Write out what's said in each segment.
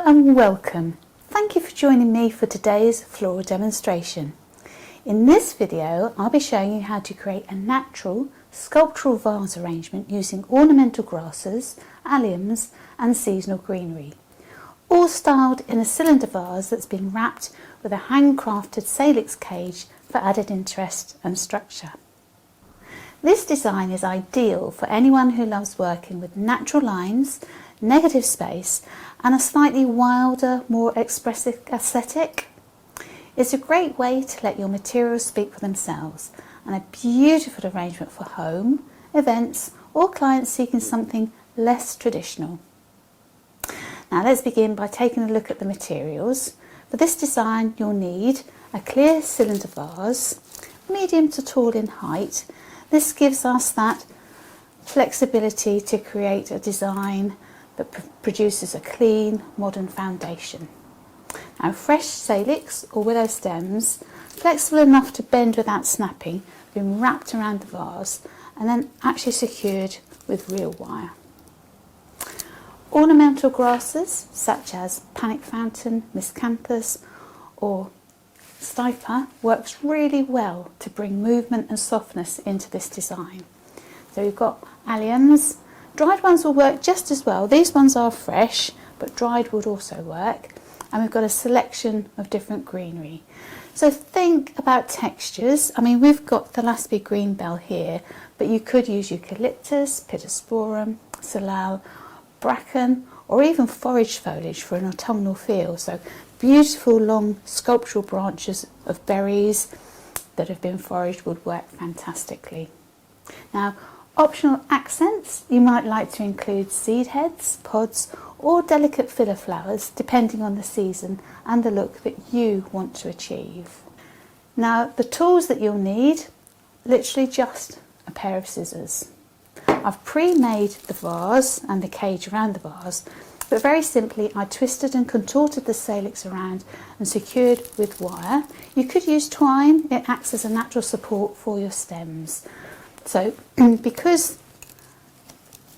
and welcome. Thank you for joining me for today's floral demonstration. In this video I'll be showing you how to create a natural sculptural vase arrangement using ornamental grasses, alliums and seasonal greenery, all styled in a cylinder vase that's been wrapped with a handcrafted salix cage for added interest and structure. This design is ideal for anyone who loves working with natural lines, negative space and a slightly wilder, more expressive aesthetic. It's a great way to let your materials speak for themselves and a beautiful arrangement for home, events or clients seeking something less traditional. Now let's begin by taking a look at the materials. For this design you'll need a clear cylinder vase, medium to tall in height. This gives us that flexibility to create a design that produces a clean, modern foundation. Now fresh salix or willow stems, flexible enough to bend without snapping, have been wrapped around the vase and then actually secured with real wire. Ornamental grasses such as panic fountain, miscanthus or stipa works really well to bring movement and softness into this design. So we've got alliums. Dried ones will work just as well. These ones are fresh, but dried would also work. And we've got a selection of different greenery. So think about textures. I mean, we've got Thalaspi greenbell here, but you could use eucalyptus, pittosporum, salal, bracken, or even forage foliage for an autumnal feel. So beautiful long sculptural branches of berries that have been foraged would work fantastically. Now, optional accents, you might like to include seed heads, pods or delicate filler flowers depending on the season and the look that you want to achieve. Now the tools that you'll need, literally just a pair of scissors. I've pre-made the vase and the cage around the vase, but very simply I twisted and contorted the salix around and secured with wire. You could use twine, it acts as a natural support for your stems. So because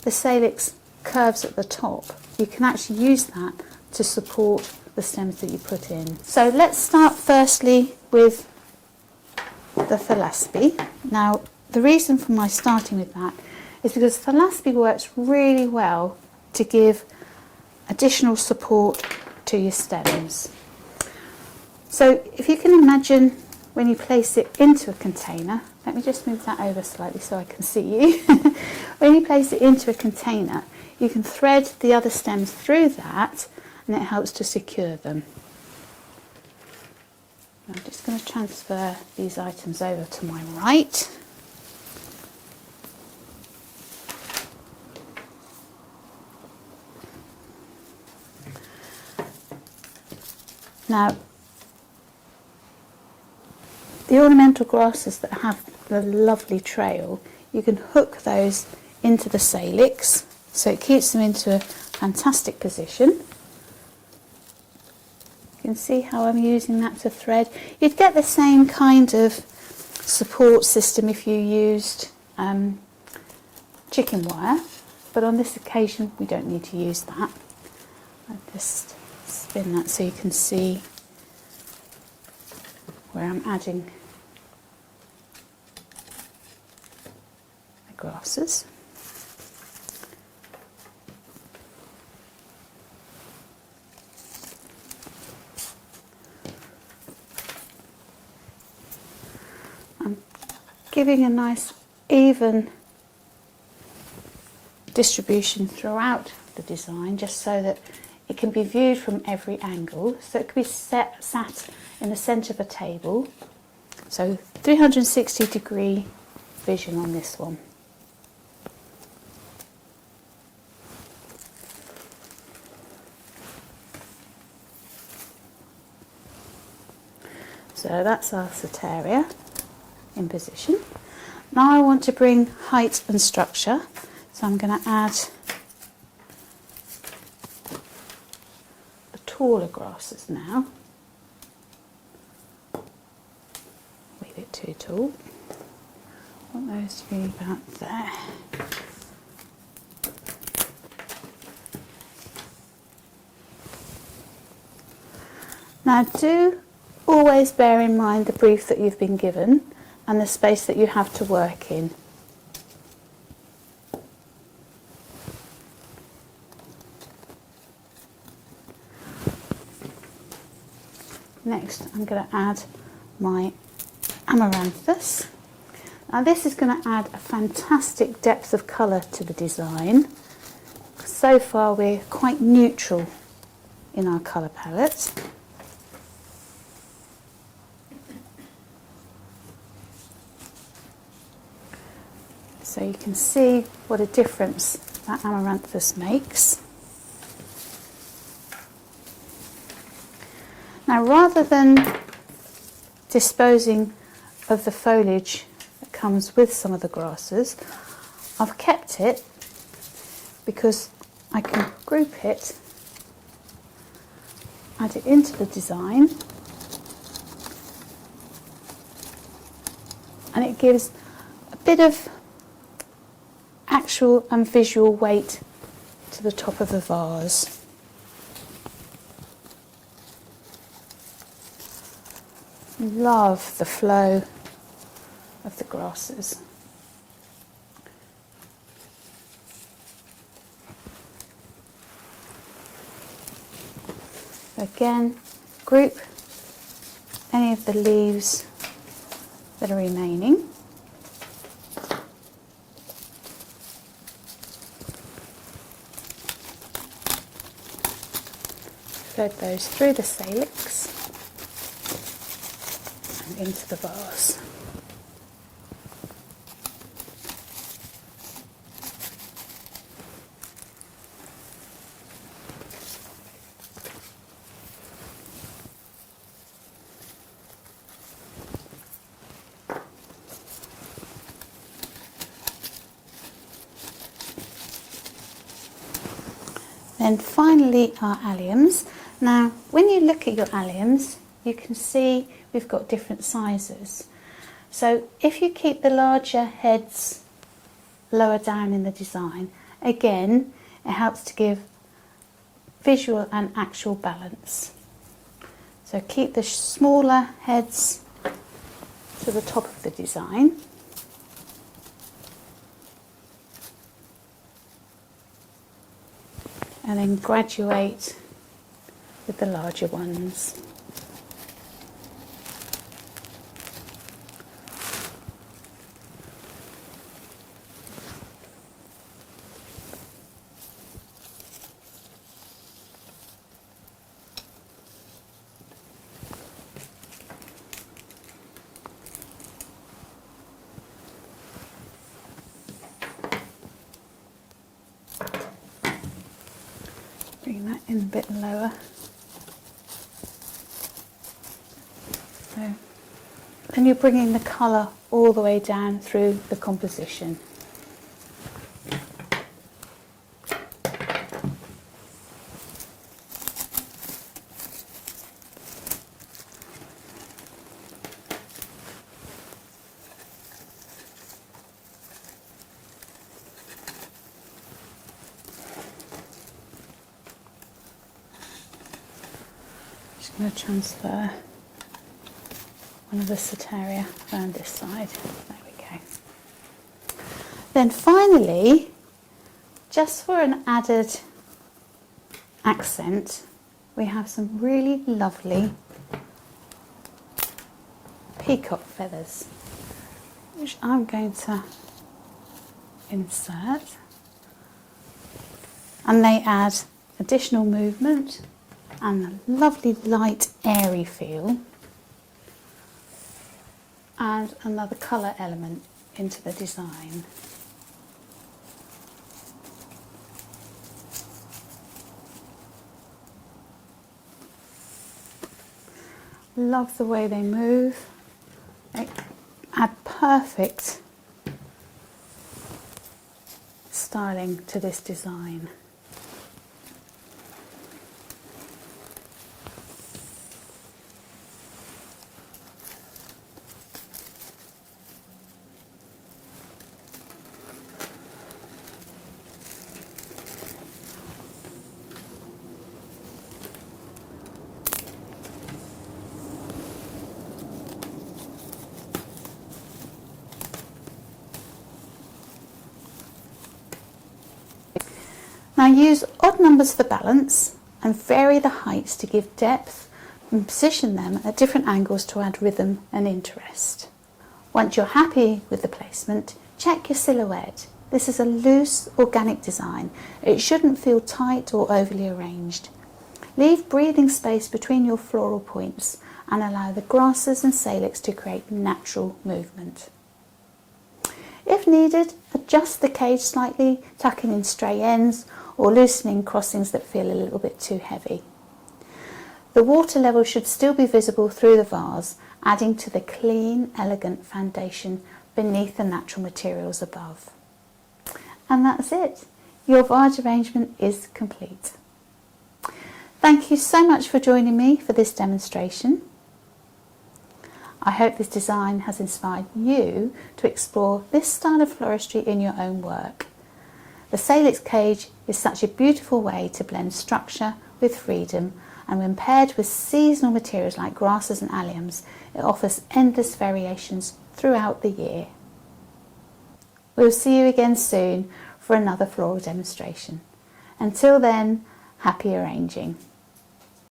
the salix curves at the top, you can actually use that to support the stems that you put in. So let's start firstly with the Thalaspi. Now the reason for my starting with that is because Thalaspi works really well to give additional support to your stems. So if you can imagine when you place it into a container, let me just move that over slightly so I can see you. When you place it into a container, you can thread the other stems through that and it helps to secure them. I'm just going to transfer these items over to my right. Now, the ornamental grasses that have the lovely trail, you can hook those into the salix so it keeps them into a fantastic position. You can see how I'm using that to thread. You'd get the same kind of support system if you used chicken wire, but on this occasion we don't need to use that. I just spin that so you can see where I'm adding the grasses. I'm giving a nice even distribution throughout the design just so that it can be viewed from every angle, so it can be sat in the centre of a table. So 360-degree vision on this one. So that's our soteria in position. Now I want to bring height and structure, so I'm going to add taller grasses now. Leave it too tall. I want those to be about there. Now do always bear in mind the brief that you've been given and the space that you have to work in. Next I'm going to add my amaranthus. Now this is going to add a fantastic depth of colour to the design. So far we're quite neutral in our colour palette. So you can see what a difference that amaranthus makes. Now rather than disposing of the foliage that comes with some of the grasses, I've kept it because I can group it, add it into the design, and it gives a bit of actual and visual weight to the top of the vase. Love the flow of the grasses. Again, group any of the leaves that are remaining. Thread those through the salix and into the vase. Then finally our alliums. Now when you look at your alliums you can see we've got different sizes. So if you keep the larger heads lower down in the design, again it helps to give visual and actual balance. So keep the smaller heads to the top of the design. And then graduate with the larger ones. Bring that in a bit lower. So then you're bringing the colour all the way down through the composition. I'm going to transfer one of the Soteria around this side. There we go. Then finally, just for an added accent, we have some really lovely peacock feathers, which I'm going to insert. And they add additional movement and a lovely light airy feel and another colour element into the design. Love the way they move. They add perfect styling to this design. Now use odd numbers for balance and vary the heights to give depth and position them at different angles to add rhythm and interest. Once you're happy with the placement, check your silhouette. This is a loose, organic design. It shouldn't feel tight or overly arranged. Leave breathing space between your floral points and allow the grasses and salix to create natural movement. If needed, adjust the cage slightly, tucking in stray ends or loosening crossings that feel a little bit too heavy. The water level should still be visible through the vase, adding to the clean, elegant foundation beneath the natural materials above. And that's it. Your vase arrangement is complete. Thank you so much for joining me for this demonstration. I hope this design has inspired you to explore this style of floristry in your own work. The salix cage is such a beautiful way to blend structure with freedom, and when paired with seasonal materials like grasses and alliums, it offers endless variations throughout the year. We'll see you again soon for another floral demonstration. Until then, happy arranging.